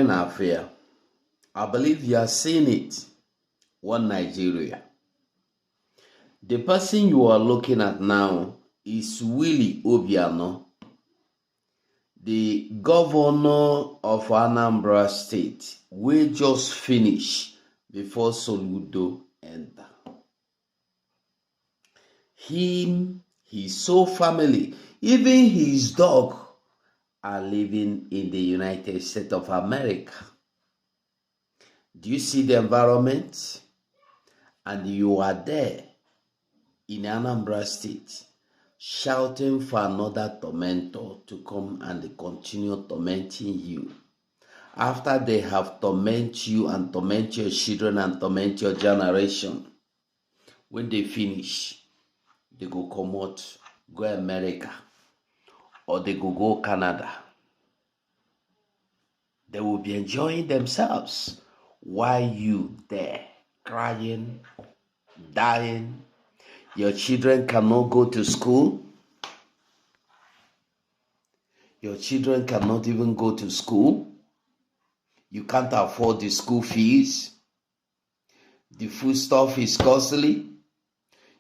Affair. I believe you are seeing it. One Nigeria. The person you are looking at now is Willie Obiano, the governor of Anambra State. We just finished before Soludo enter. Him, his whole family, even his dog are living in the United States of America. Do you see the environment? And you are there in Anambra State shouting for another tormentor to come and continue tormenting you. After they have tormented you and torment your children and torment your generation, when they finish, they go come out, go America, or they go Canada. They will be enjoying themselves while you there crying, dying. Your children cannot go to school. Your children cannot even go to school. You can't afford the school fees. The food stuff is costly.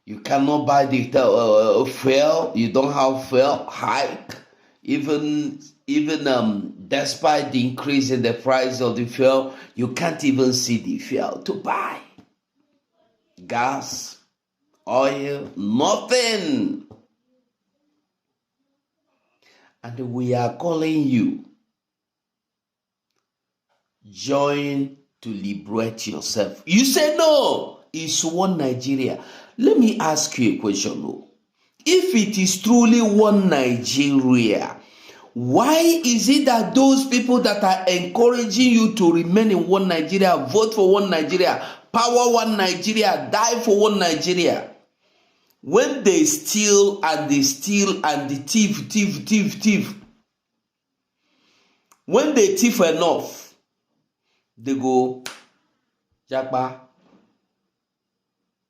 You cannot buy the fuel. You don't have fuel hike. Even despite the increase in the price of the fuel, you can't even see the fuel to buy. Gas, oil, nothing. And we are calling you. Join to liberate yourself. You say no, it's one Nigeria. Let me ask you a question. If it is truly one Nigeria, why is it that those people that are encouraging you to remain in one Nigeria, vote for one Nigeria, power one Nigeria, die for one Nigeria, when they steal and they thief, when they thief enough, they go, Japa.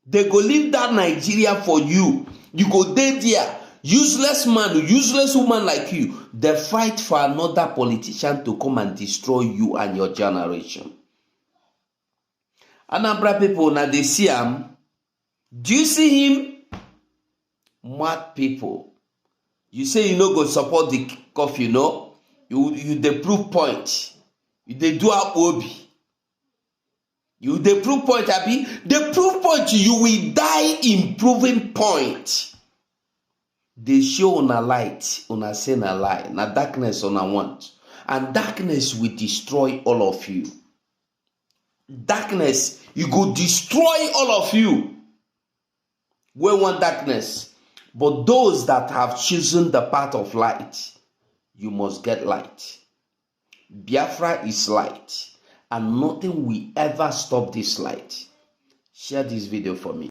They go leave that Nigeria for you. You go there, useless man, useless woman like you. They fight for another politician to come and destroy you and your generation. Anambra people, now they see him. Do you see him? Mad people. You say you no go support the coffee, no? You the proof point. You they do a obi. You the proof point, Abi. The proof point, you will die in proving point. They show on a light, on a say a lie, na darkness on a want. And darkness will destroy all of you. Darkness, you go destroy all of you. We want darkness. But those that have chosen the path of light, you must get light. Biafra is light. And nothing will ever stop this light. Share this video for me.